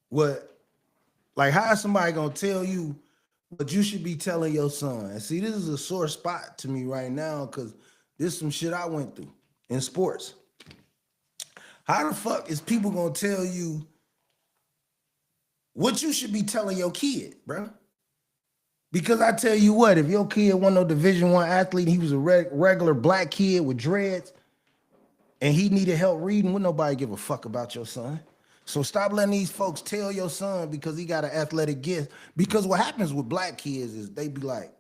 what, like, how is somebody gonna tell you what you should be telling your son? And see, this is a sore spot to me right now because this is some shit I went through in sports. How the fuck is people gonna tell you what you should be telling your kid, bro? Because I tell you what, if your kid wasn't no Division I athlete, he was a regular black kid with dreads, and he needed help reading, would nobody give a fuck about your son? So stop letting these folks tell your son because he got an athletic gift. Because what happens with black kids is they be like,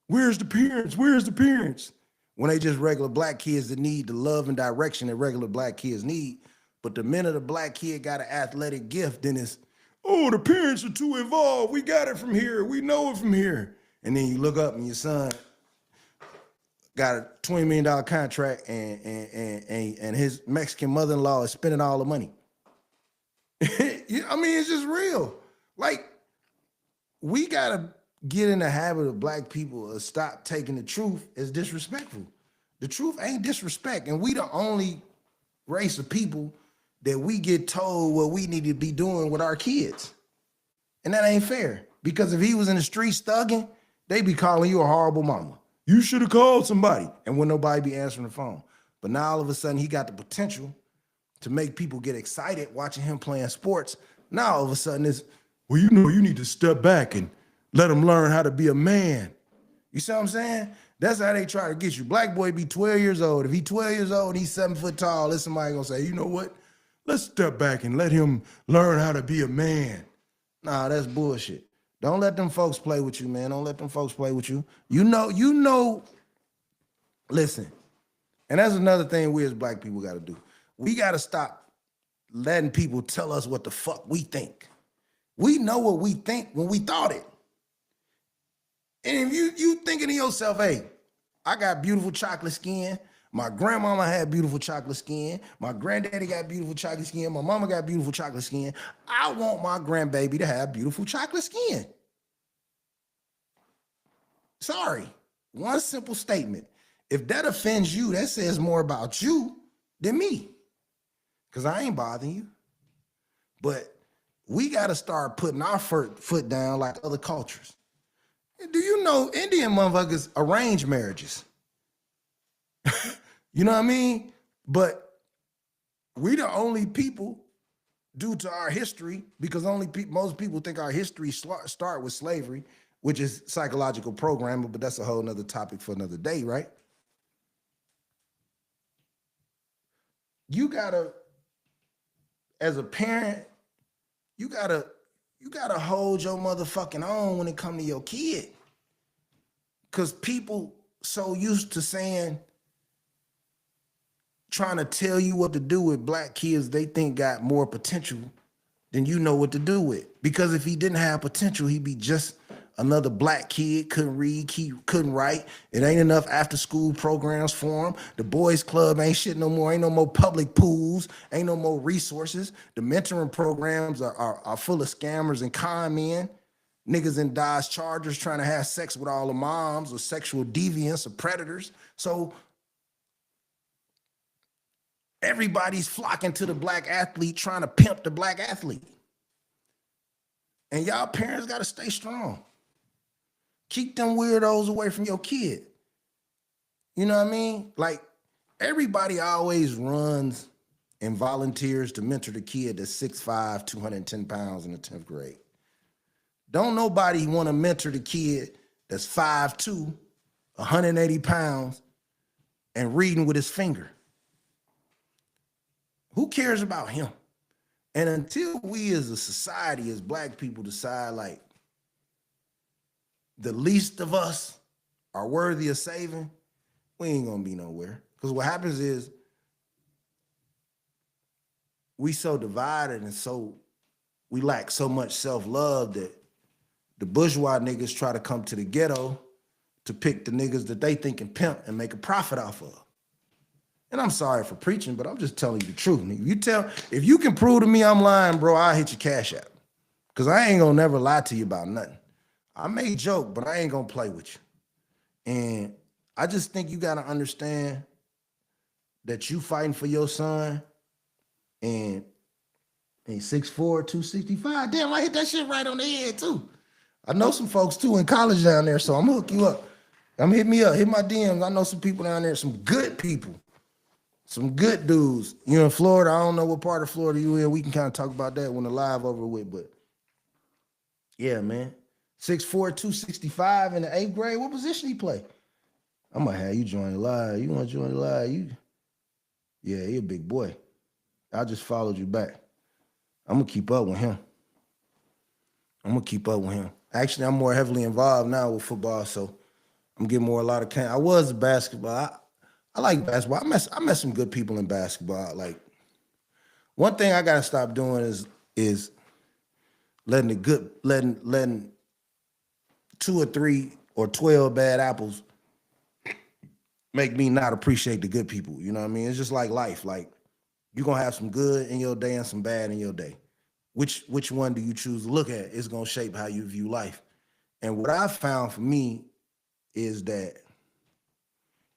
where's the parents? Where's the parents? When they just regular black kids that need the love and direction that regular black kids need. But the minute a black kid got an athletic gift, then it's, oh, the parents are too involved. We got it from here. We know it from here. And then you look up and your son got a $20 million contract and his Mexican mother-in-law is spending all the money. I mean, it's just real. Like, we gotta get in the habit of black people to stop taking the truth as disrespectful. The truth ain't disrespect, and we the only race of people that we get told what we need to be doing with our kids. And that ain't fair. Because if he was in the streets thugging, they be calling you a horrible mama. You should have called somebody. And when nobody be answering the phone. But now all of a sudden he got the potential to make people get excited watching him playing sports. Now all of a sudden it's, well, you know, you need to step back and let him learn how to be a man. You see what I'm saying? That's how they try to get you. Black boy be 12 years old. If he 12 years old and he's 7 foot tall, there's somebody gonna say, you know what? Let's step back and let him learn how to be a man. Nah, that's bullshit. Don't let them folks play with you, man. Don't let them folks play with you. You know, listen, and that's another thing we as black people gotta do. We gotta stop letting people tell us what the fuck we think. We know what we think when we thought it. And if you thinking to yourself, hey, I got beautiful chocolate skin. My grandmama had beautiful chocolate skin. My granddaddy got beautiful chocolate skin. My mama got beautiful chocolate skin. I want my grandbaby to have beautiful chocolate skin. Sorry. One simple statement. If that offends you, that says more about you than me. Because I ain't bothering you. But we got to start putting our foot down like other cultures. Do you know Indian motherfuckers arrange marriages? You know what I mean? But we the only people, due to our history, because most people think our history start with slavery, which is psychological programming, but that's a whole nother topic for another day, right? You gotta, as a parent, you gotta hold your motherfucking own when it come to your kid. Cause people so used to saying, trying to tell you what to do with black kids they think got more potential than you know what to do with. Because if he didn't have potential, he'd be just another black kid, couldn't read, couldn't write. It ain't enough after school programs for him. The boys club ain't shit no more. Ain't no more public pools. Ain't no more resources. The mentoring programs are full of scammers and con men. Niggas in Dodge Chargers trying to have sex with all the moms or sexual deviants or predators. So everybody's flocking to the black athlete, trying to pimp the black athlete. And y'all parents got to stay strong. Keep them weirdos away from your kid. You know what I mean? Like, everybody always runs and volunteers to mentor the kid that's 6'5", 210 pounds in the 10th grade. Don't nobody want to mentor the kid that's 5'2", 180 pounds, and reading with his finger. Who cares about him? And until we as a society, as black people, decide like the least of us are worthy of saving, we ain't gonna be nowhere. Because what happens is we so divided and so we lack so much self-love that the bourgeois niggas try to come to the ghetto to pick the niggas that they think can pimp and make a profit off of. And I'm sorry for preaching, but I'm just telling you the truth. If you can prove to me I'm lying, bro, I'll hit your cash app. Because I ain't gonna never lie to you about nothing. I may joke, but I ain't gonna play with you. And I just think you gotta understand that you fighting for your son, and He's 6'4", 265. Damn, I hit that shit right on the head too. I know some folks too in college down there, so I'm gonna hook you up. Hit me up, hit my DMs. I know some people down there, some good people, some good dudes. You in Florida? I don't know what part of Florida you in. We can kind of talk about that when the live over with. But yeah, man, 6'4", 265 in the 8th grade. What position he play? I might have you join the live. You want to join the live? Yeah, he a big boy. I just followed you back. I'm gonna keep up with him. Actually, I'm more heavily involved now with football, so I'm getting a lot of camp. I was a basketball. I like basketball. I met some good people in basketball. Like one thing I gotta stop doing is letting 2 or 3 or 12 bad apples make me not appreciate the good people. You know what I mean? It's just like life. Like you're gonna have some good in your day and some bad in your day. Which one do you choose to look at is gonna shape how you view life. And what I found for me is that,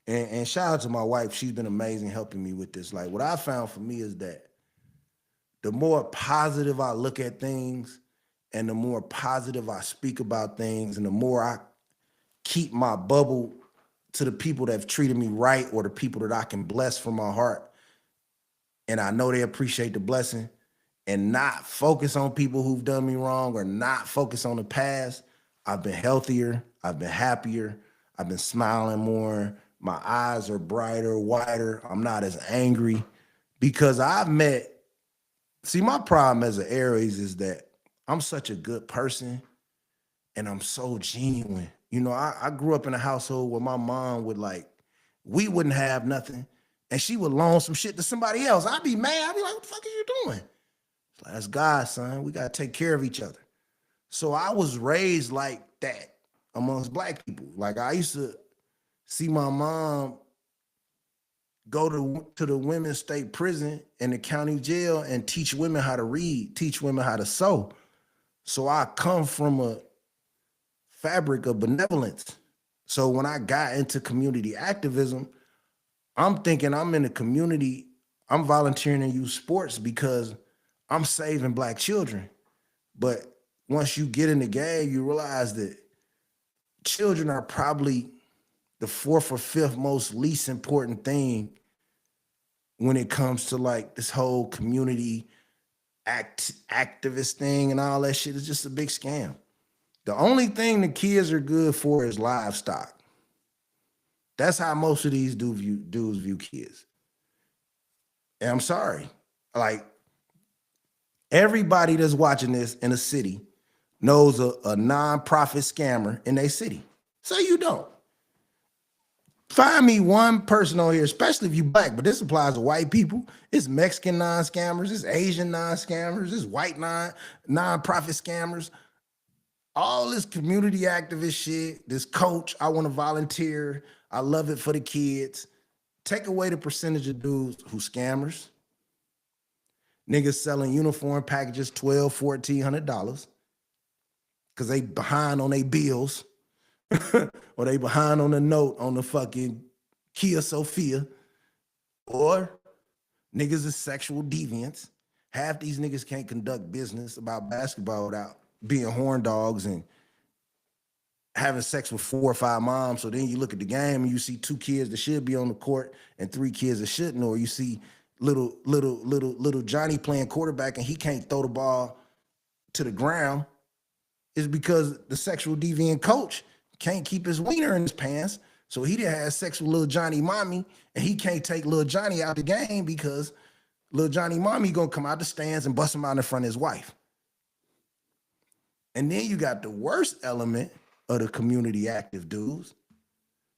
and shout out to my wife, she's been amazing helping me with this. Like what I found for me is that the more positive I look at things and the more positive I speak about things and the more I keep my bubble to the people that have treated me right or the people that I can bless from my heart, and I know they appreciate the blessing, and not focus on people who've done me wrong or not focus on the past, I've been healthier, I've been happier, I've been smiling more, my eyes are brighter, wider, I'm not as angry because my problem as an Aries is that I'm such a good person and I'm so genuine. You know, I grew up in a household where my mom would we wouldn't have nothing and she would loan some shit to somebody else. I'd be mad, I'd be like, what the fuck are you doing? That's God, son. We got to take care of each other. So I was raised like that amongst Black people. Like I used to see my mom go to the women's state prison and the county jail and teach women how to read, teach women how to sew. So I come from a fabric of benevolence. So when I got into community activism, I'm thinking I'm in the community, I'm volunteering in youth sports because I'm saving Black children. But once you get in the game, you realize that children are probably the 4th or 5th most least important thing when it comes to like this whole community activist thing and all that shit. Is just a big scam. The only thing the kids are good for is livestock. That's how most of these dudes view kids. And I'm sorry, like everybody that's watching this in a city knows a non-profit scammer in their city. Say you don't. Find me one person on here, especially if you Black, but this applies to white people. It's Mexican non-scammers, it's Asian non-scammers, it's white non-profit scammers. All this community activist shit, this coach, I want to volunteer, I love it for the kids. Take away the percentage of dudes who scammers, niggas selling uniform packages $1,200, $1,400 because they behind on their bills or they behind on the note on the fucking Kia Sophia, or niggas is sexual deviants. Half these niggas can't conduct business about basketball without being horn dogs and having sex with 4 or 5 moms. So then you look at the game and you see 2 kids that should be on the court and 3 kids that shouldn't, or you see little Johnny playing quarterback and he can't throw the ball to the ground. Is because the sexual deviant coach can't keep his wiener in his pants. So he done had sex with little Johnny mommy and he can't take little Johnny out the game because little Johnny mommy gonna come out the stands and bust him out in front of his wife. And then you got the worst element of the community active dudes.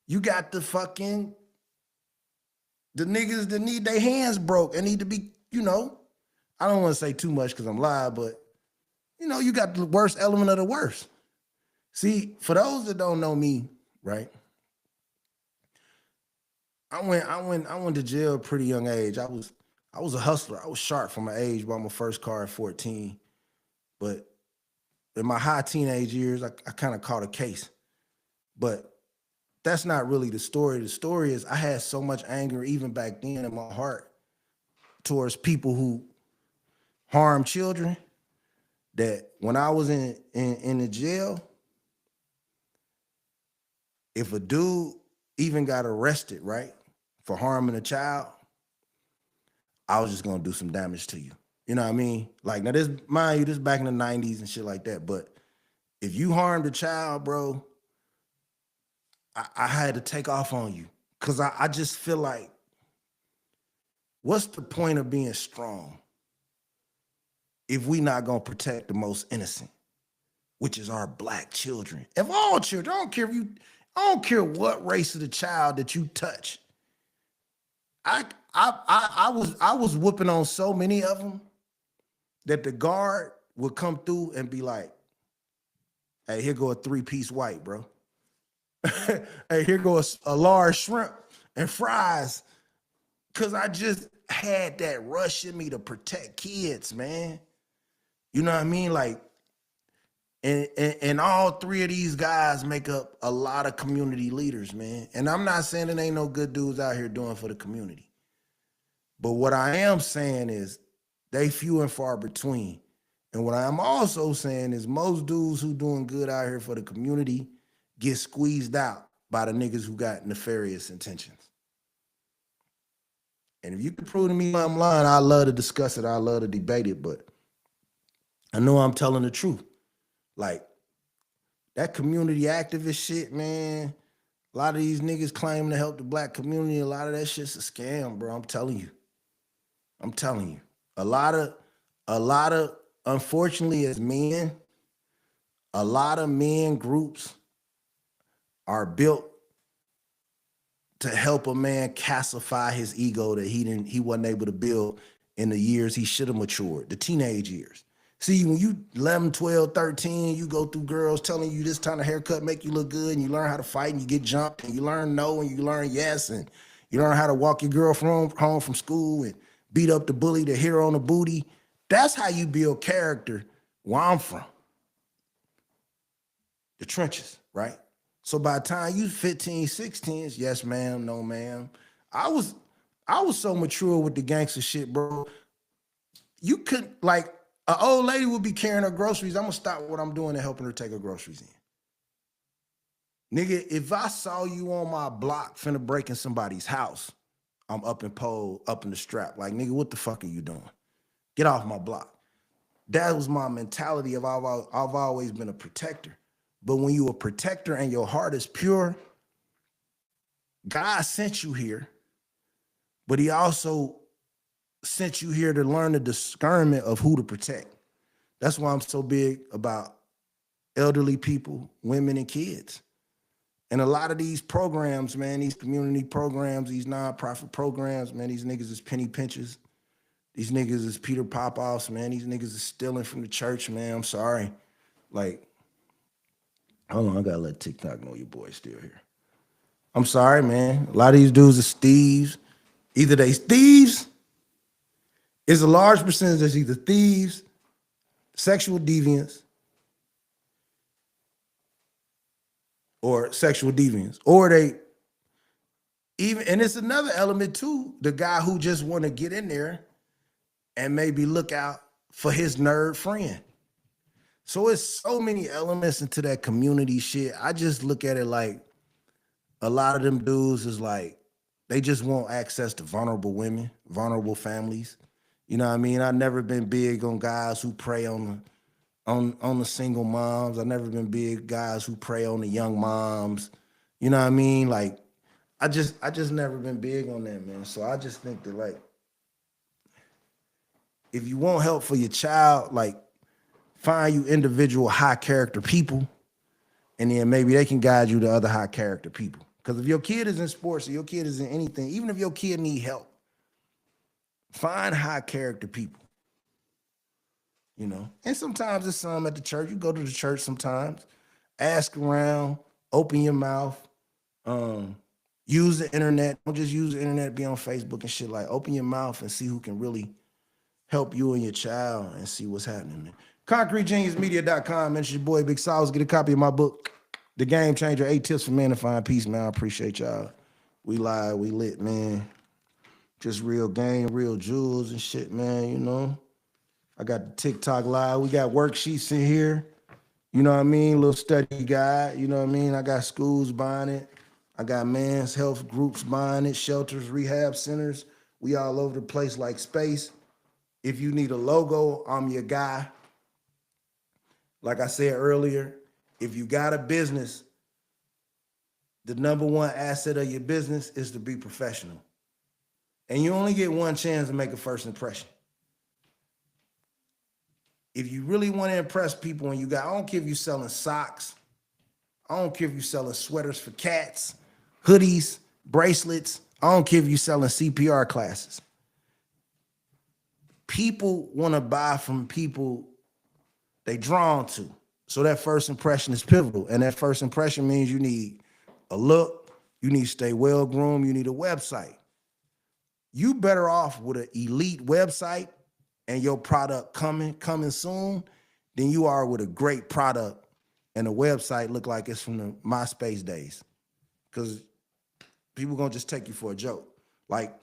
You got the niggas that need their hands broke and need to be, I don't want to say too much because I'm live, but you got the worst element of the worst. See, for those that don't know me, right? I went to jail at a pretty young age. I was a hustler. I was sharp from my age, bought my first car at 14. But in my high teenage years, I kind of caught a case. But that's not really the story. The story is I had so much anger even back then in my heart towards people who harm children, that when I was in the jail, if a dude even got arrested, right, for harming a child, I was just gonna do some damage to you. You know what I mean? Like, now this, mind you, this back in the 90s and shit like that. But if you harmed a child, bro, I had to take off on you. Cause I just feel like, what's the point of being strong if we not gonna protect the most innocent, which is our Black children? If all children, I don't care what race of the child that you touch. I was whooping on so many of them that the guard would come through and be like, "Hey, here go a 3-piece white, bro. Hey, here goes a large shrimp and fries." Cause I just had that rush in me to protect kids, man. You know what I mean? Like, and all three of these guys make up a lot of community leaders, man. And I'm not saying there ain't no good dudes out here doing for the community. But what I am saying is they few and far between. And what I'm also saying is most dudes who doing good out here for the community get squeezed out by the niggas who got nefarious intentions. And if you can prove to me I'm lying, I love to discuss it. I love to debate it, but I know I'm telling the truth. Like, that community activist shit, man, a lot of these niggas claim to help the Black community. A lot of that shit's a scam, bro. I'm telling you. A lot of, unfortunately, as men, a lot of men groups are built to help a man calcify his ego that he wasn't able to build in the years he should have matured, the teenage years. See, when you 11, 12, 13, you go through girls telling you this kind of haircut make you look good, and you learn how to fight, and you get jumped, and you learn no, and you learn yes, and you learn how to walk your girl home from school and beat up the bully to hit her on the booty. That's how you build character where I'm from. The trenches, right? So by the time you 15, 16, it's yes, ma'am, no, ma'am. I was so mature with the gangster shit, bro. You could, like, an old lady would be carrying her groceries. I'm gonna stop what I'm doing and helping her take her groceries in. Nigga, if I saw you on my block finna break in somebody's house, I'm up in the strap. Like, nigga, what the fuck are you doing? Get off my block. That was my mentality of I've always been a protector. But when you a protector and your heart is pure, God sent you here, but he also sent you here to learn the discernment of who to protect. That's why I'm so big about elderly people, women, and kids. And a lot of these programs, man, these community programs, these nonprofit programs, man, these niggas is penny pinchers. These niggas is Peter Popoffs, man. These niggas is stealing from the church, man. I'm sorry. Like, hold on, I gotta let TikTok know your boy's still here. I'm sorry, man. A lot of these dudes are thieves. Either they thieves, is a large percentage that's either thieves, sexual deviants, or they even, and it's another element too, the guy who just want to get in there and maybe look out for his nerd friend. So it's so many elements into that community shit. I just look at it like a lot of them dudes is like, they just want access to vulnerable women, vulnerable families. You know what I mean? I've never been big on guys who prey on the single moms. I've never been big guys who prey on the young moms. You know what I mean? Like, I just never been big on that, man. So I just think that, like, if you want help for your child, like, find you individual high character people, and then maybe they can guide you to other high character people. Because if your kid is in sports or your kid is in anything, even if your kid need help, find high character people. You know, and sometimes it's some at the church. You go to the church sometimes, ask around, open your mouth, use the internet. Don't just use the internet, be on Facebook and shit. Like, open your mouth and see who can really help you and your child and see what's happening. ConcreteGeniusMedia.com. Mention your boy Big Sauce. Get a copy of my book, The Game Changer, 8 Tips for Men to Find Peace, man. I appreciate y'all. We live, we lit, man. Just real game, real jewels and shit, man, you know. I got the TikTok live. We got worksheets in here. You know what I mean? Little study guide. You know what I mean? I got schools buying it. I got men's health groups buying it, shelters, rehab centers. We all over the place like space. If you need a logo, I'm your guy. Like I said earlier, if you got a business, the number one asset of your business is to be professional. And you only get one chance to make a first impression. If you really want to impress people and I don't care if you're selling socks, I don't care if you're selling sweaters for cats, hoodies, bracelets, I don't care if you're selling CPR classes. People want to buy from people they drawn to. So that first impression is pivotal. And that first impression means you need a look, you need to stay well-groomed, you need a website. You better off with an elite website and your product coming soon than you are with a great product and the website look like it's from the MySpace days. Because people gonna just take you for a joke. Like,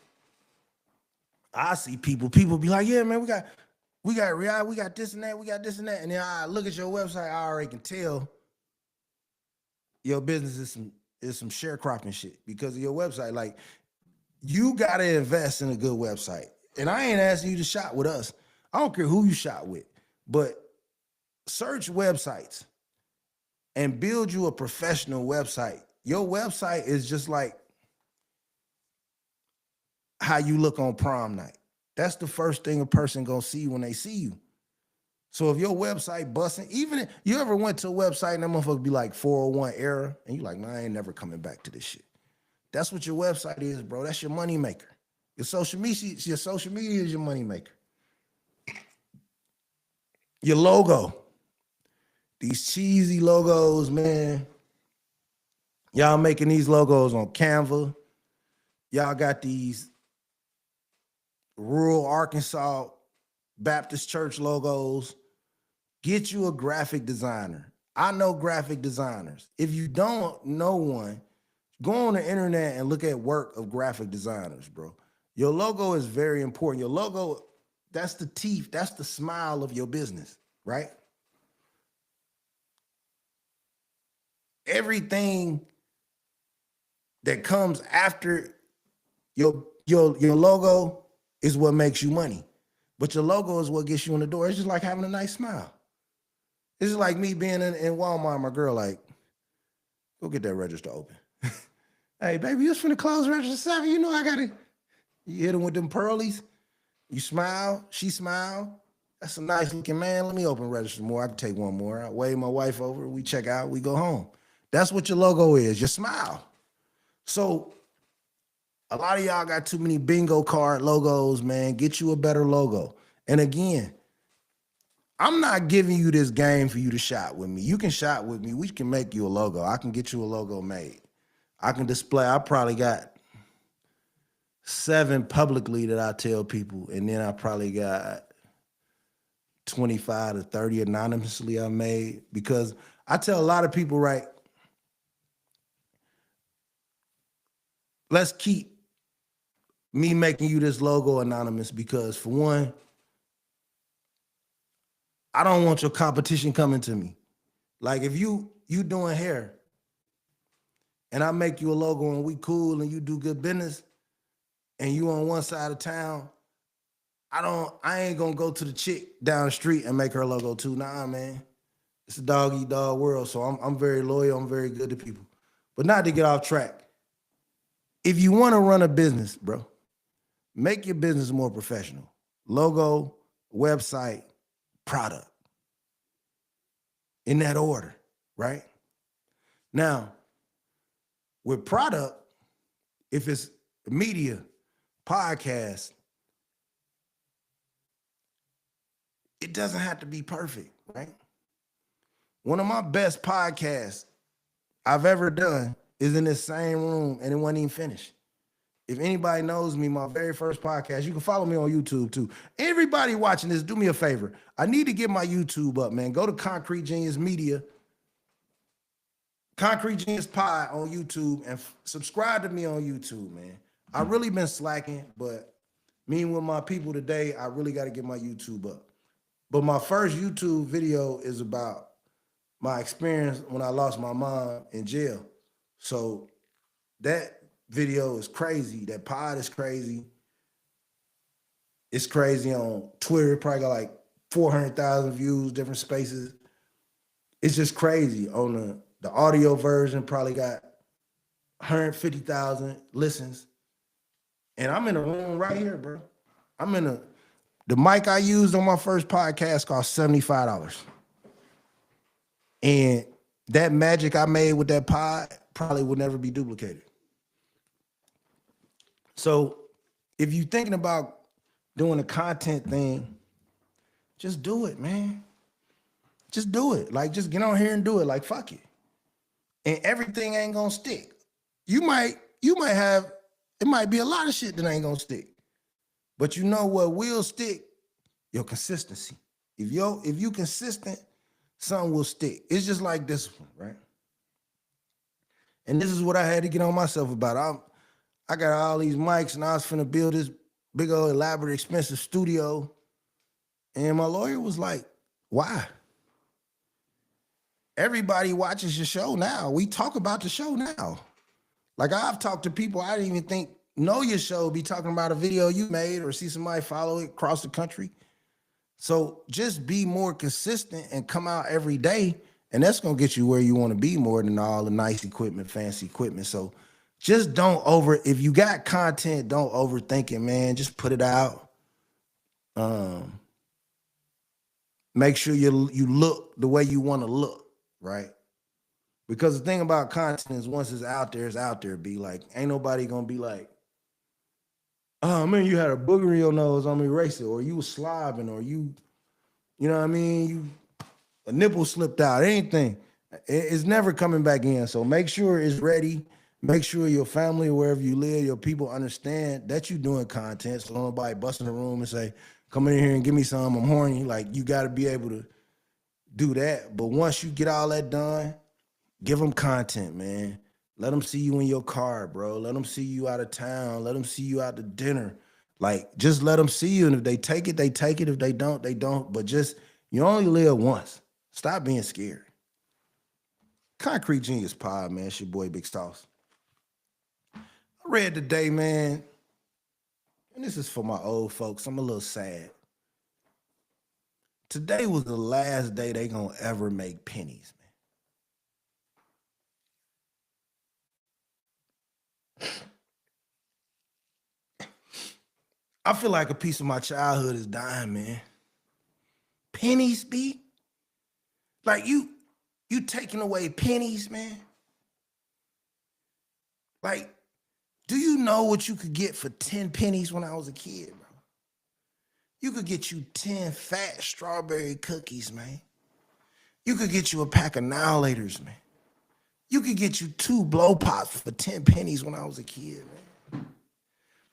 I see people be like, yeah, man, we got this and that, we got this and that. And then I look at your website, I already can tell your business is some sharecropping shit because of your website. Like, you gotta invest in a good website. And I ain't asking you to shop with us. I don't care who you shop with, but search websites and build you a professional website. Your website is just like how you look on prom night. That's the first thing a person gonna see when they see you. So if your website busting, even if you ever went to a website and that motherfucker be like 401 error, and you like, man, I ain't never coming back to this shit. That's what your website is, bro. That's your money maker. Your social media is your money maker. Your logo. These cheesy logos, man. Y'all making these logos on Canva. Y'all got these rural Arkansas Baptist church logos. Get you a graphic designer. I know graphic designers. If you don't know one, go on the internet and look at work of graphic designers, bro. Your logo is very important. Your logo, that's the teeth, that's the smile of your business, right? Everything that comes after your logo is what makes you money. But your logo is what gets you in the door. It's just like having a nice smile. It's just like me being in Walmart, my girl like, go get that register open. Hey, baby, you just finna close register 7. You know I got it. You hit him with them pearlies. You smile. She smile. That's a nice looking man. Let me open register more. I can take one more. I wave my wife over. We check out. We go home. That's what your logo is. Your smile. So a lot of y'all got too many bingo card logos, man. Get you a better logo. And again, I'm not giving you this game for you to shop with me. You can shop with me. We can make you a logo. I can get you a logo made. I can display. I probably got 7 publicly that I tell people, and then I probably got 25 to 30 anonymously I made, because I tell a lot of people, right, let's keep me making you this logo anonymous, because for one, I don't want your competition coming to me. Like if you doing hair and I make you a logo and we cool and you do good business and you on one side of town, I ain't gonna go to the chick down the street and make her logo too. Nah, man. It's a dog eat dog world. So I'm very loyal. I'm very good to people. But not to get off track. If you want to run a business, bro, make your business more professional. Logo, website, product. In that order, right? Now, with product, if it's media, podcast, it doesn't have to be perfect, right? One of my best podcasts I've ever done is in this same room, and it wasn't even finished. If anybody knows me, my very first podcast, you can follow me on YouTube too. Everybody watching this, do me a favor. I need to get my YouTube up, man. Go to Concrete Genius Media, Concrete Genius Pod on YouTube, and subscribe to me on YouTube, man. I've really been slacking, but meeting with my people today, I really got to get my YouTube up. But my first YouTube video is about my experience when I lost my mom in jail. So that video is crazy. That pod is crazy. It's crazy on Twitter. It probably got like 400,000 views, different spaces. It's just crazy. On the audio version, probably got 150,000 listens. And I'm in a room right here, bro. The mic I used on my first podcast cost $75. And that magic I made with that pod probably will never be duplicated. So if you're thinking about doing a content thing, just do it, man. Just do it. Like, just get on here and do it. Like, fuck it. And everything ain't gonna stick. You might have, it might be a lot of shit that ain't gonna stick. But you know what will stick? Your consistency. If you consistent, something will stick. It's just like discipline, right? And this is what I had to get on myself about. I got all these mics and I was finna build this big old elaborate expensive studio. And my lawyer was like, why? Everybody watches your show now. We talk about the show now. Like, I've talked to people I didn't even think know your show, be talking about a video you made or see somebody follow it across the country. So just be more consistent and come out every day, and that's gonna get you where you want to be more than all the nice equipment, fancy equipment. So just if you got content, don't overthink it, man. Just put it out. Make sure you look the way you want to look, right? Because the thing about content is once it's out there, be like, ain't nobody gonna be like, oh man, you had a booger in your nose, I'm erase it, or you was slobbing, or you know what I mean, a nipple slipped out, anything. It's never coming back in. So make sure it's ready. Make sure your family, wherever you live, your people understand that you're doing content. So nobody bust in the room and say, come in here and give me some, I'm horny. Like, you gotta be able to do that. But once you get all that done, give them content, man. Let them see you in your car, bro. Let them see you out of town. Let them see you out to dinner. Like, just let them see you. And if they take it, they take it. If they don't, they don't. But just, you only live once. Stop being scared. Concrete Genius Pod, man. It's your boy, Big Sauce. I read today, man, and this is for my old folks. I'm a little sad. Today was the last day they gonna ever make pennies, man. I feel like a piece of my childhood is dying, man. Pennies, B? Like, you taking away pennies, man? Like, do you know what you could get for 10 pennies when I was a kid, bro? You could get you 10 fat strawberry cookies, man. You could get you a pack of Annihilators, man. You could get you 2 blow pops for 10 pennies when I was a kid, man.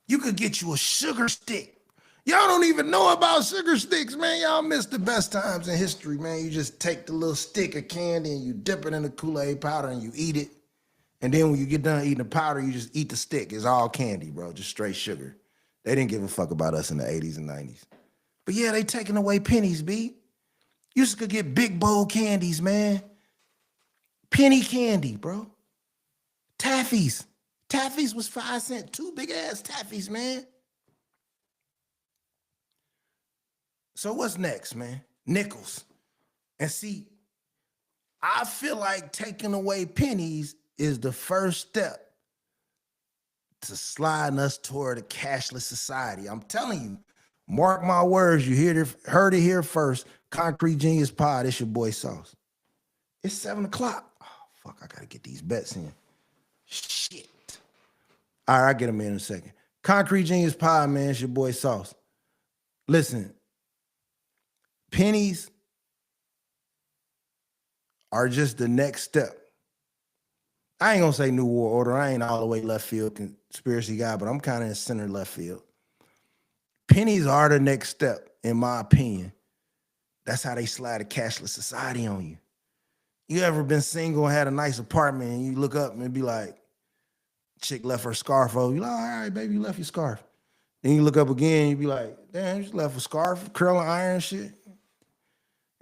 You could get you a sugar stick. Y'all don't even know about sugar sticks, man. Y'all missed the best times in history, man. You just take the little stick of candy and you dip it in the Kool-Aid powder and you eat it. And then when you get done eating the powder, you just eat the stick. It's all candy, bro, just straight sugar. They didn't give a fuck about us in the 80s and 90s. But yeah, they taking away pennies, B. You used to get big bowl candies, man. Penny candy, bro. Taffies. Taffies was 5 cents. 2 big ass taffies, man. So what's next, man? Nickels. And see, I feel like taking away pennies is the first step to sliding us toward a cashless society. I'm telling you, mark my words, you heard it here first. Concrete Genius Pod, it's your boy Sauce. It's 7 o'clock. Oh, fuck, I gotta get these bets in. Shit. All right, I'll get them in a second. Concrete Genius Pod, man, it's your boy Sauce. Listen, pennies are just the next step. I ain't gonna say New World Order. I ain't all the way left field conspiracy guy, but I'm kind of in center left field. Pennies are the next step, in my opinion. That's how they slide a cashless society on you. You ever been single and had a nice apartment and you look up and be like, chick left her scarf over. You like, all right, baby, you left your scarf. Then you look up again, you be like, damn, you just left a scarf, curling iron shit.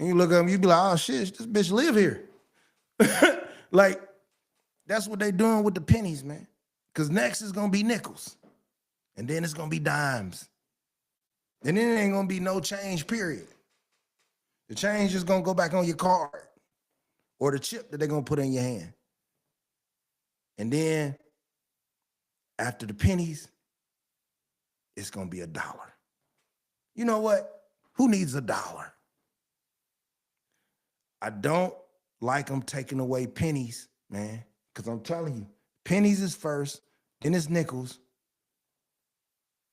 And you look at them, you be like, oh shit, this bitch live here. Like, that's what they doing with the pennies, man. Because next is gonna be nickels. And then it's gonna be dimes. And then it ain't gonna be no change, period. The change is gonna go back on your card or the chip that they're gonna put in your hand. And then after the pennies, it's gonna be $1. You know what? Who needs $1? I don't like them taking away pennies, man, because I'm telling you, pennies is first, then it's nickels.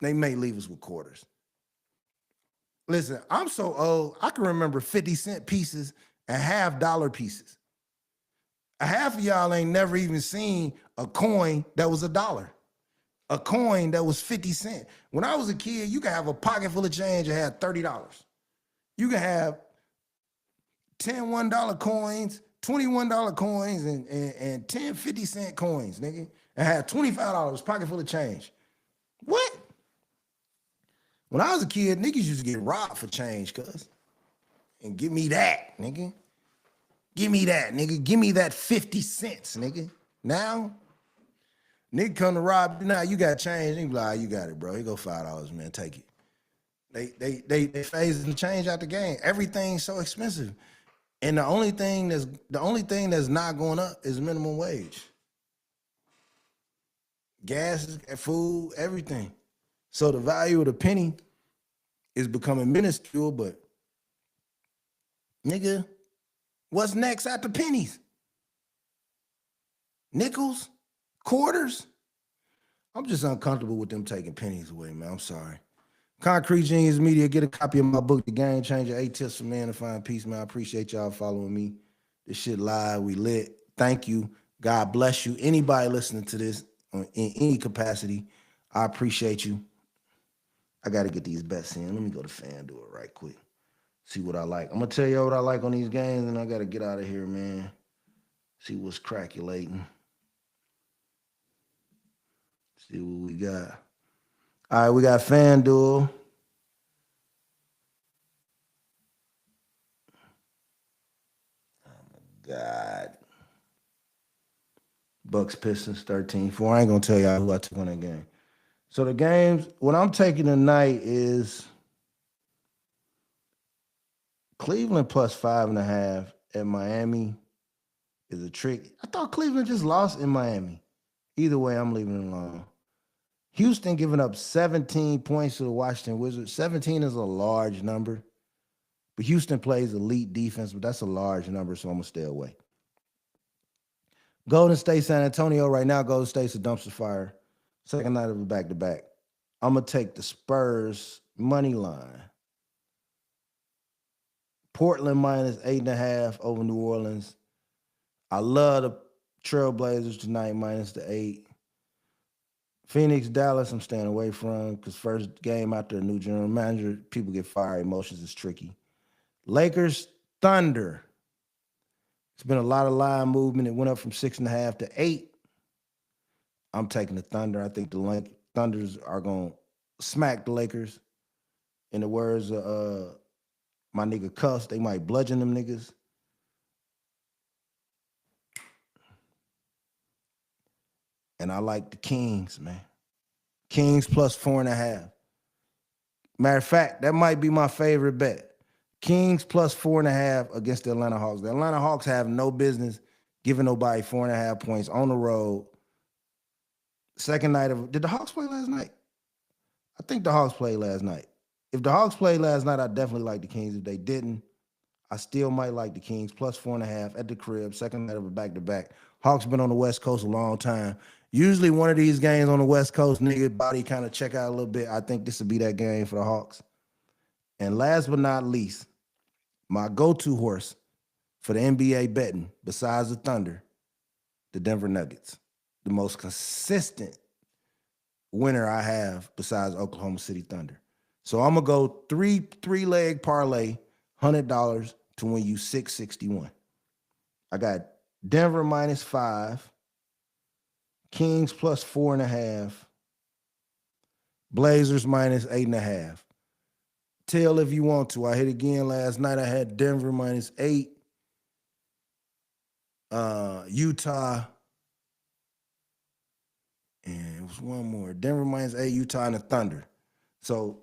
They may leave us with quarters. Listen, I'm so old, I can remember 50-cent pieces and $half pieces. Half of y'all ain't never even seen a coin that was $1. A coin that was 50 cents. When I was a kid, you could have a pocket full of change and had $30. You could have 10 $1 coins, $21 coins, and 10 50-cent coins, nigga, and had $25 pocket full of change. What? When I was a kid, niggas used to get robbed for change, cuz. And give me that, nigga. Give me that, nigga. Give me that 50 cents, nigga. Now, nigga come to rob, now you got change. They be like, you got it, bro. Here go $5, man. Take it. They phasing the change out the game. Everything's so expensive. And the only thing that's not going up is minimum wage. Gas, food, everything. So the value of the penny is becoming minuscule, but nigga, what's next after pennies? Nickels? Quarters? I'm just uncomfortable with them taking pennies away, man. I'm sorry. Concrete Genius Media, get a copy of my book, The Game Changer, 8 Tips for Man to Find Peace, man. I appreciate y'all following me. This shit live, we lit. Thank you. God bless you. Anybody listening to this in any capacity, I appreciate you. I got to get these bets in. Let me go to FanDuel right quick. See what I like. I'm going to tell you what I like on these games, and I got to get out of here, man. See what's craculating. See what we got. All right, we got FanDuel. Oh, my God. Bucks Pistons 13-4. I ain't going to tell y'all who I took on that game. So the games, what I'm taking tonight is Cleveland plus 5.5 at Miami is a trick. I thought Cleveland just lost in Miami. Either way, I'm leaving it alone. Houston giving up 17 points to the Washington Wizards. 17 is a large number. But Houston plays elite defense, but that's a large number, so I'm going to stay away. Golden State, San Antonio. Right now, Golden State's a dumpster fire. Second night of a back-to-back. I'm going to take the Spurs money line. Portland minus 8.5 over New Orleans. I love the Trailblazers tonight, minus the 8. Phoenix, Dallas, I'm staying away from because first game after a new general manager, people get fired. Emotions is tricky. Lakers, Thunder. It's been a lot of line movement. It went up from 6.5 to 8. I'm taking the Thunder. I think the Thunders are going to smack the Lakers. In the words of my nigga Cuss, they might bludgeon them niggas. And I like the Kings, man. Kings plus 4.5. Matter of fact, that might be my favorite bet. Kings plus 4.5 against the Atlanta Hawks. The Atlanta Hawks have no business giving nobody 4.5 points on the road. Second night of, did the Hawks play last night? I think the Hawks played last night. If the Hawks played last night, I definitely like the Kings. If they didn't, I still might like the Kings plus 4.5 at the crib. Second night of a back-to-back. Hawks been on the West Coast a long time. Usually one of these games on the West Coast, nigga, body kind of check out a little bit. I think this would be that game for the Hawks. And last but not least, my go-to horse for the NBA betting, besides the Thunder, the Denver Nuggets. The most consistent winner I have besides Oklahoma City Thunder. So I'm going to go three-leg parlay, $100 to win you $661. I got Denver minus 5, Kings plus 4.5, Blazers minus 8.5. Tell if you want to. I hit again last night. I had Denver -8, Utah, and it was one more. Denver -8, Utah, and the Thunder. So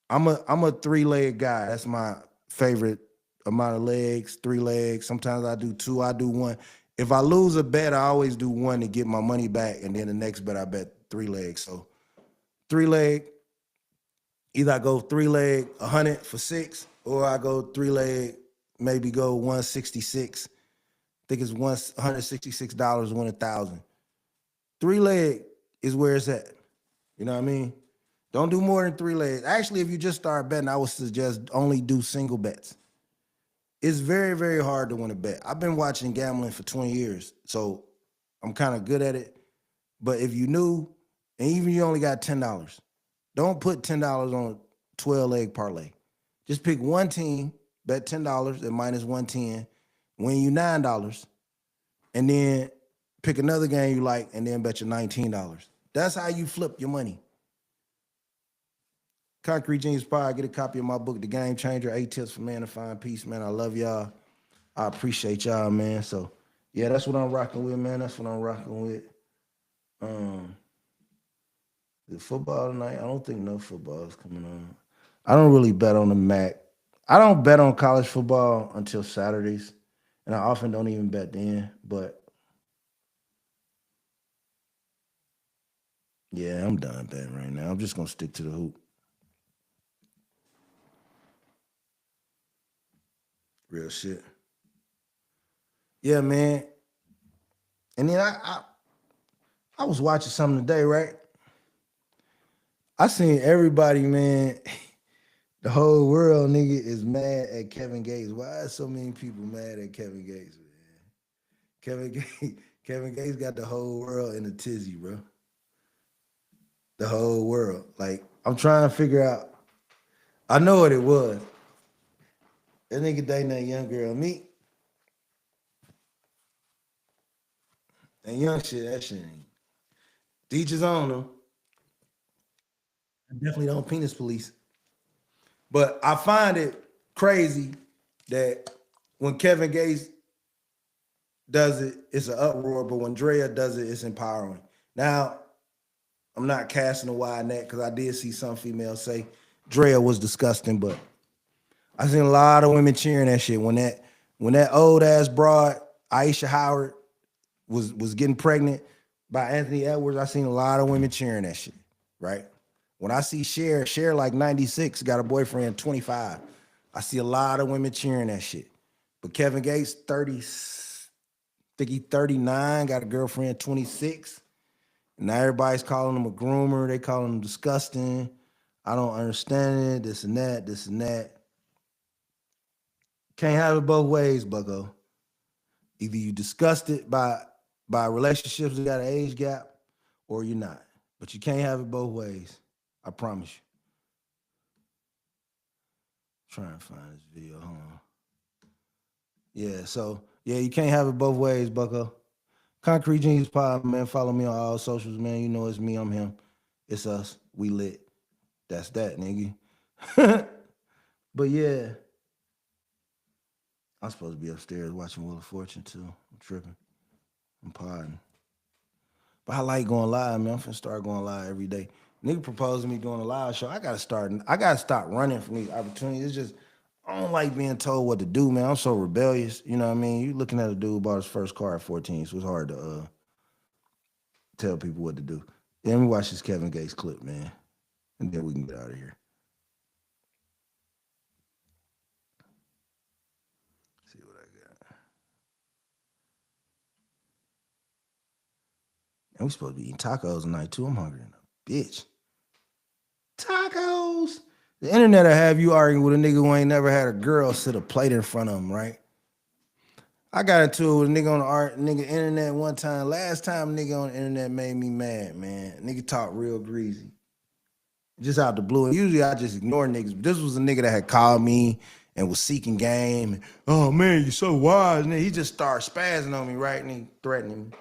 I'm a 3-leg guy. That's my favorite amount of legs, 3 legs. Sometimes I do 2, I do 1. If I lose a bet, I always do 1 to get my money back, and then the next bet I bet 3 legs. So 3-leg, either I go 3-leg 100 for 6, or I go 3-leg, maybe go 166. I think it's $166 win 1,000. 3-leg is where it's at. You know what I mean? Don't do more than 3 legs. Actually, if you just start betting, I would suggest only do single bets. It's very, very hard to win a bet. I've been watching gambling for 20 years, so I'm kind of good at it. But if you knew, and even you only got $10, don't put $10 on a 12-leg parlay. Just pick one team, bet $10 at -110, win you $9, and then pick another game you like, and then bet you $19. That's how you flip your money. Concrete Genius Pod, get a copy of my book, The Game Changer, 8 Tips for Man to Find Peace, man. I love y'all. I appreciate y'all, man. So, yeah, that's what I'm rocking with, man. That's what I'm rocking with. The football tonight, I don't think no football is coming on. I don't really bet on the MAC. I don't bet on college football until Saturdays, and I often don't even bet then. But, yeah, I'm done betting right now. I'm just going to stick to the hoop. Real shit. Yeah, man. And then I was watching something today, right? I seen everybody, man. The whole world, nigga, is mad at Kevin Gates. Why are so many people mad at Kevin Gates, man? Kevin Gates got the whole world in a tizzy, bro. The whole world. Like, I'm trying to figure out. I know what it was. That nigga dating that young girl, me. That young shit, that shit ain't. Each his own, though. I definitely don't penis police. But I find it crazy that when Kevin Gates does it, it's an uproar, but when Drea does it, it's empowering. Now, I'm not casting a wide net because I did see some females say Drea was disgusting, but I seen a lot of women cheering that shit when that old ass broad Aisha Howard was getting pregnant by Anthony Edwards. I seen a lot of women cheering that shit, right? When I see Cher like 96, got a boyfriend 25. I see a lot of women cheering that shit. But Kevin Gates, 30, I think he 39, got a girlfriend 26. And now everybody's calling him a groomer. They calling him disgusting. I don't understand it. This and that, this and that. Can't have it both ways, bucko. Either you disgusted by relationships that got an age gap, or you're not. But you can't have it both ways. I promise you. Trying to find this video. Hold on. Yeah, so yeah, you can't have it both ways, bucko. Concrete Genius Pod, man. Follow me on all socials, man. You know it's me, I'm him. It's us. We lit. That's that, nigga. But yeah, I'm supposed to be upstairs watching Wheel of Fortune too. I'm tripping. I'm podding. But I like going live, man. I'm finna start going live every day. Nigga proposed to me doing a live show. I gotta stop running from these opportunities. It's just I don't like being told what to do, man. I'm so rebellious. You know what I mean? You looking at a dude bought his first car at 14, so it's hard to tell people what to do. Yeah, let me watch this Kevin Gates clip, man. And then we can get out of here. See what I got. And we supposed to be eating tacos tonight too. I'm hungry in a bitch. Tacos. The internet will have you arguing with a nigga who ain't never had a girl sit a plate in front of him, right? I got into it with a nigga on the nigga internet one time. Last time nigga on the internet made me mad, man. Nigga talk real greasy. Just out the blue. And usually I just ignore niggas. But this was a nigga that had called me and was seeking game. And, oh man, you're so wise. And he just started spazzing on me, right? And he threatening me.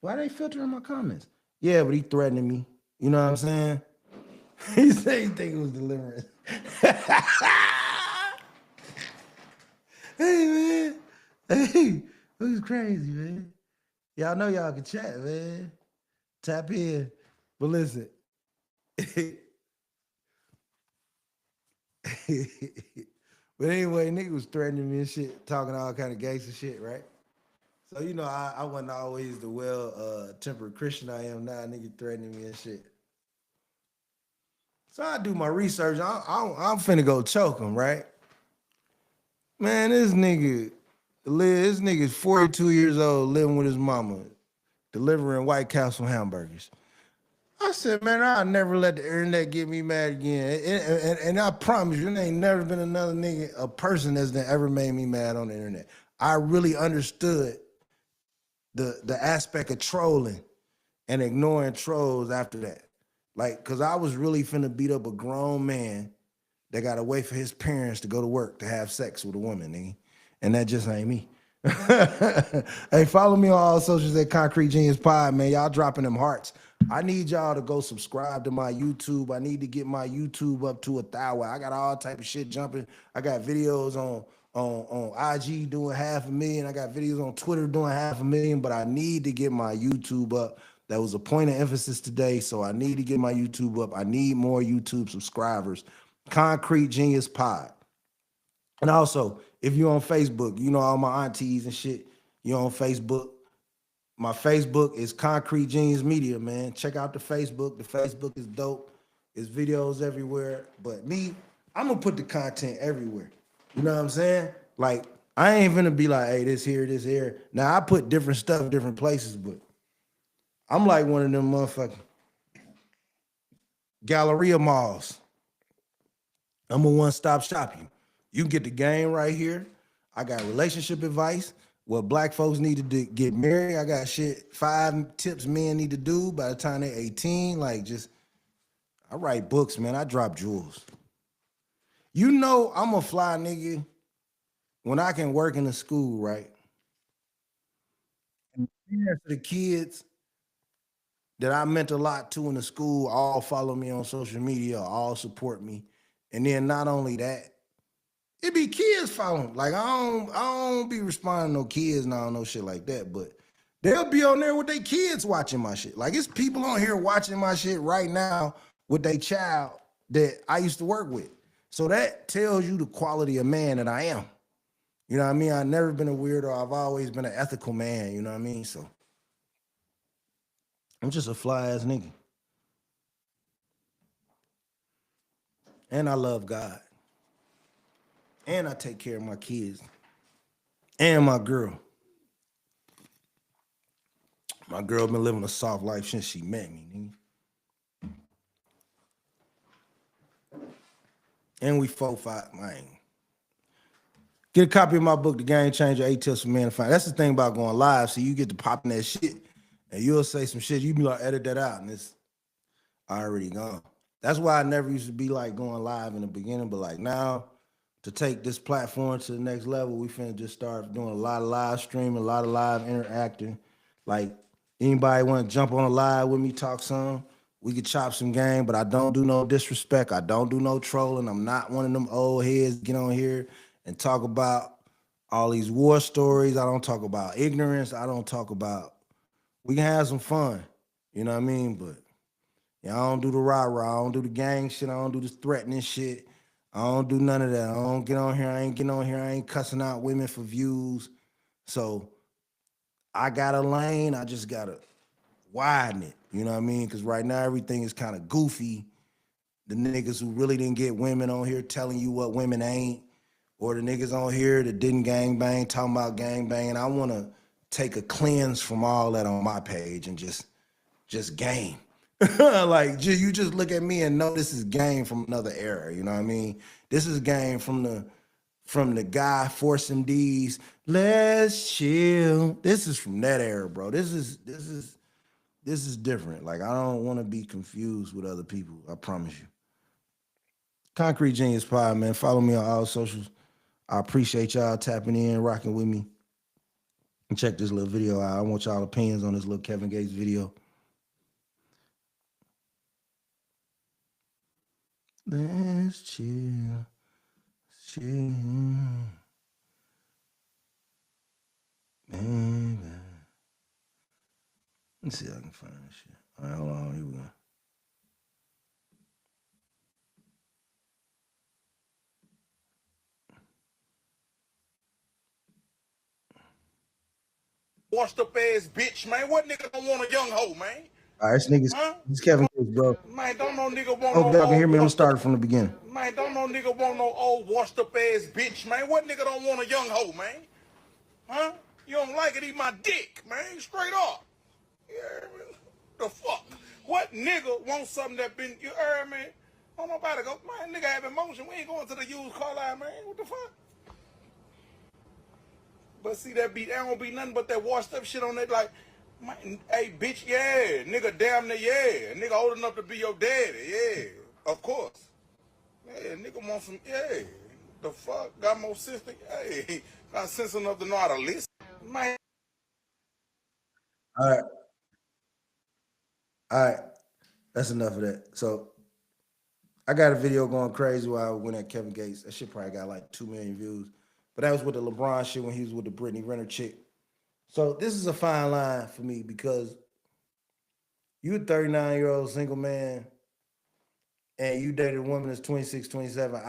Why they filtering my comments? Yeah, but he threatening me. You know what I'm saying? He said he think it was deliverance. Hey man, hey, who's crazy, man? Y'all know y'all can chat, man. Tap in. But listen. But anyway, nigga was threatening me and shit, talking all kind of gangster shit, right? So you know, I wasn't always the well tempered Christian I am now. Nigga threatening me and shit. So I do my research. I'm finna go choke him, right? Man, this nigga's 42 years old, living with his mama, delivering White Castle hamburgers. I said, man, I'll never let the internet get me mad again. And I promise you, there ain't never been another nigga, a person that's ever made me mad on the internet. I really understood the aspect of trolling and ignoring trolls after that. Like, cause I was really finna beat up a grown man that gotta wait for his parents to go to work to have sex with a woman, nigga. And that just ain't me. Hey, follow me on all socials at Concrete Genius Pod, man. Y'all dropping them hearts. I need y'all to go subscribe to my YouTube. I need to get my YouTube up to 1,000. I got all type of shit jumping. I got videos on IG doing 500,000. I got videos on Twitter doing 500,000, but I need to get my YouTube up. That was a point of emphasis today, so I need to get my YouTube up. I need more YouTube subscribers. Concrete Genius Pod. And also, if you're on Facebook, you know all my aunties and shit, you're on Facebook. My Facebook is Concrete Genius Media, man. Check out the Facebook. The Facebook is dope. It's videos everywhere. But me, I'm gonna put the content everywhere. You know what I'm saying? Like, I ain't gonna be like, hey, this here, this here. Now I put different stuff different places, but I'm like one of them motherfucking Galleria malls. I'm a one-stop shop. You can get the game right here. I got relationship advice. What black folks need to do, get married. I got shit, 5 tips men need to do by the time they're 18. Like, just, I write books, man. I drop jewels. You know I'm a fly nigga when I can work in a school, right? And the kids that I meant a lot to in the school all follow me on social media, all support me. And then not only that, it be kids following. Like I don't be responding to no kids now, no shit like that. But they'll be on there with their kids watching my shit. Like it's people on here watching my shit right now with their child that I used to work with. So that tells you the quality of man that I am. You know what I mean? I've never been a weirdo. I've always been an ethical man. You know what I mean? So I'm just a fly ass nigga, and I love God, and I take care of my kids and my girl. My girl been living a soft life since she met me, nigga. And we 4-5, man. Get a copy of my book, The Game Changer, 8 Tips for Men to Find. That's the thing about going live. So you get to popping that shit and you'll say some shit. You be like, edit that out. And it's already gone. That's why I never used to be like going live in the beginning. But like now, to take this platform to the next level, we finna just start doing a lot of live streaming, a lot of live interacting. Like anybody want to jump on a live with me, talk some, we could chop some game, but I don't do no disrespect. I don't do no trolling. I'm not one of them old heads get on here and talk about all these war stories. I don't talk about ignorance. I don't talk about, we can have some fun. You know what I mean? But yeah, I don't do the rah-rah. I don't do the gang shit. I don't do the threatening shit. I don't do none of that. I don't get on here. I ain't getting on here. I ain't cussing out women for views. So I got a lane. I just gotta widen it. You know what I mean? Because right now everything is kind of goofy. The niggas who really didn't get women on here telling you what women ain't, or the niggas on here that didn't gang bang talking about gang banging. I want to take a cleanse from all that on my page and just game. Like you just look at me and know this is game from another era. You know what I mean? This is game from the guy forcing these. Let's chill. This is from that era, bro. This is different. Like I don't want to be confused with other people. I promise you. Concrete Genius Pod, man. Follow me on all socials. I appreciate y'all tapping in, rocking with me. And check this little video out. I want y'all opinions on this little Kevin Gates video. Let's chill. Chill. Baby. Let's see if I can find this shit. All right, hold on. Here we go. Washed up ass bitch, man. What nigga don't want a young hoe, man? All right, this nigga's Huh? this Kevin Gates, bro. Man, don't no nigga want Hope no y'all can hear old me. I'm washed up. started from the beginning. Man, don't no nigga want no old washed up ass bitch, man. What nigga don't want a young hoe, man? Huh? You don't like it, eat my dick, man. Straight up. Yeah, man. The fuck? What nigga wants something that been, you heard me? Don't nobody go, man, nigga have emotion. We ain't going to the used car line, man. What the fuck? But see that beat, there don't be nothing but that washed up shit on it. Like, man, hey, bitch, yeah, nigga, damn near, yeah, nigga old enough to be your daddy, yeah, of course, yeah, nigga want some, yeah, the fuck, got more sense than, hey, got sense enough to know how to listen, man. All right. All right. That's enough of that. So I got a video going crazy while I went at Kevin Gates. That shit probably got like 2 million views. But that was with the LeBron shit when he was with the Brittany Renner chick. So this is a fine line for me because you a 39-year-old single man and you dated a woman that's 26, 27.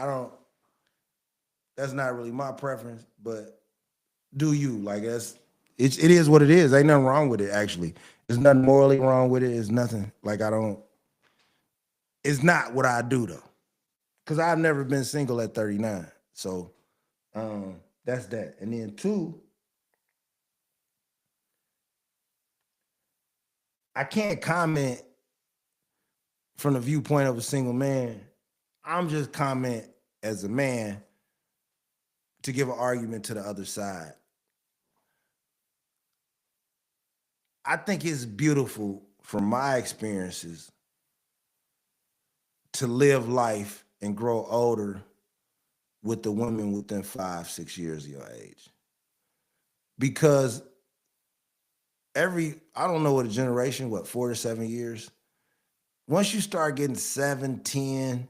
That's not really my preference, but do you? Like it is what it is. Ain't nothing wrong with it, actually. There's nothing morally wrong with it. It's nothing. Like it's not what I do though. Cause I've never been single at 39. So that's that. And then two, I can't comment from the viewpoint of a single man. I'm just comment as a man to give an argument to the other side. I think it's beautiful from my experiences to live life and grow older with the women within 5-6 years of your age. Because I don't know what a generation, 4 to 7 years. Once you start getting 7, 10,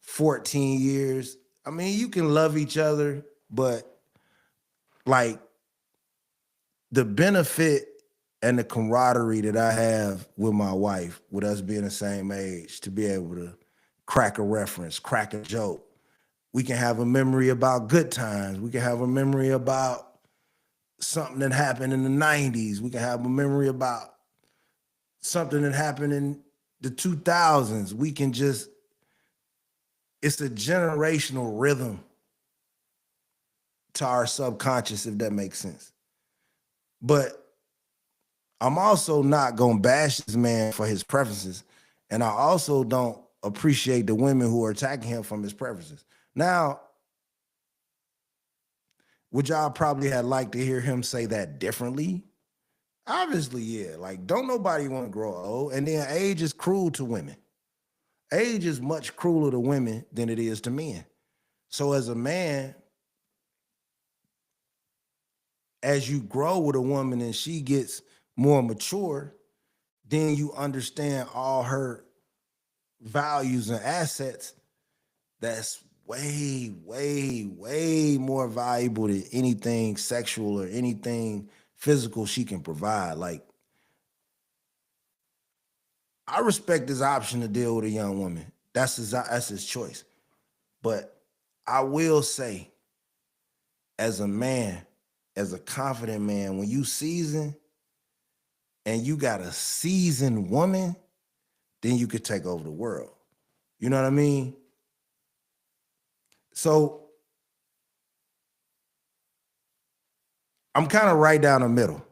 14 years, I mean, you can love each other, but like the benefit and the camaraderie that I have with my wife, with us being the same age, to be able to crack a reference, crack a joke. We can have a memory about good times. We can have a memory about something that happened in the 90s. We can have a memory about something that happened in the 2000s. It's a generational rhythm to our subconscious, if that makes sense. But I'm also not gonna bash this man for his preferences. And I also don't appreciate the women who are attacking him from his preferences. Now, would y'all probably have liked to hear him say that differently? Obviously, yeah. Like, don't nobody want to grow old. And then age is cruel to women. Age is much crueler to women than it is to men. So as a man, as you grow with a woman and she gets more mature, then you understand all her values and assets. That's way, way, way more valuable than anything sexual or anything physical she can provide. Like, I respect his option to deal with a young woman. That's his choice. But I will say, as a man, as a confident man, when you season and you got a seasoned woman, then you could take over the world. You know what I mean? So I'm kind of right down the middle.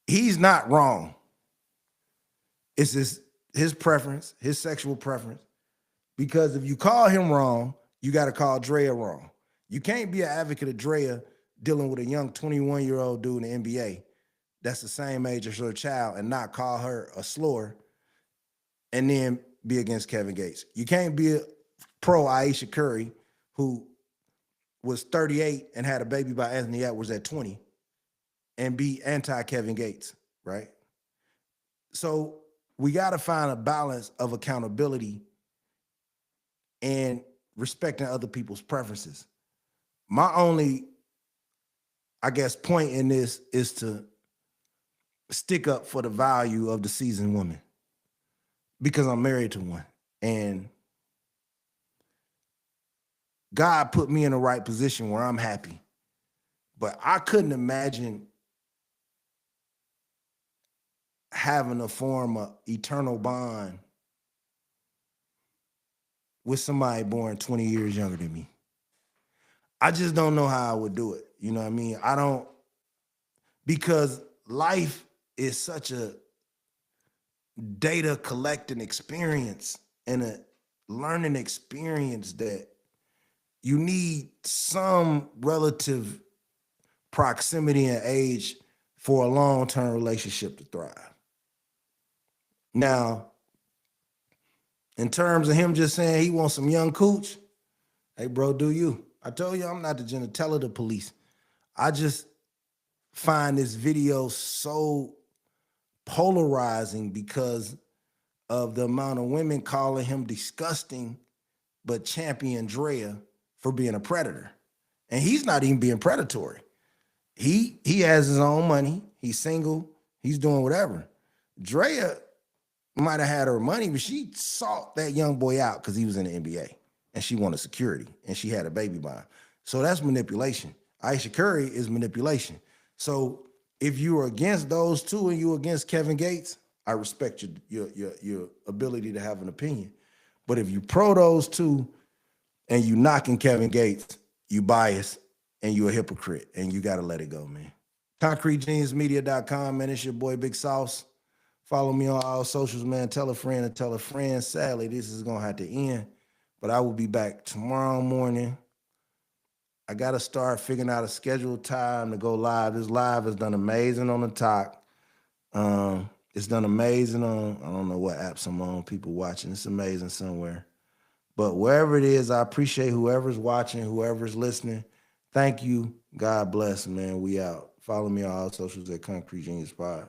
He's not wrong. It's his preference, his sexual preference. Because if you call him wrong, you got to call Drea wrong. You can't be an advocate of Drea dealing with a young 21-year-old dude in the NBA that's the same age as her child and not call her a slur and then be against Kevin Gates. You can't be a pro Aisha Curry who was 38 and had a baby by Anthony Edwards at 20 and be anti Kevin Gates, right? So we got to find a balance of accountability and respecting other people's preferences. My only, I guess, point in this is to stick up for the value of the seasoned woman because I'm married to one. And God put me in the right position where I'm happy. But I couldn't imagine having a form of eternal bond with somebody born 20 years younger than me. I just don't know how I would do it. You know what I mean? I don't, because life is such a data collecting experience and a learning experience that you need some relative proximity and age for a long-term relationship to thrive. Now, in terms of him just saying he wants some young cooch, hey, bro, do you? I told you I'm not the genitalia police. I just find this video so polarizing because of the amount of women calling him disgusting, but champion Drea for being a predator. And he's not even being predatory. He has his own money. He's single. He's doing whatever. Drea might have had her money, but she sought that young boy out because he was in the NBA and she wanted security and she had a baby by him. So that's manipulation. Aisha Curry is manipulation. So if you are against those two and you're against Kevin Gates, I respect your ability to have an opinion. But if you pro those two and you knocking Kevin Gates, you biased and you a hypocrite and you got to let it go, man. ConcreteGeniusMedia.com, man. It's your boy Big Sauce. Follow me on all socials, man. Tell a friend and tell a friend. Sadly, this is going to have to end, but I will be back tomorrow morning. I got to start figuring out a scheduled time to go live. This live has done amazing on the talk. It's done amazing on, I don't know what apps I'm on, people watching. It's amazing somewhere. But wherever it is, I appreciate whoever's watching, whoever's listening. Thank you. God bless, man. We out. Follow me on all socials at Concrete Genius Pod.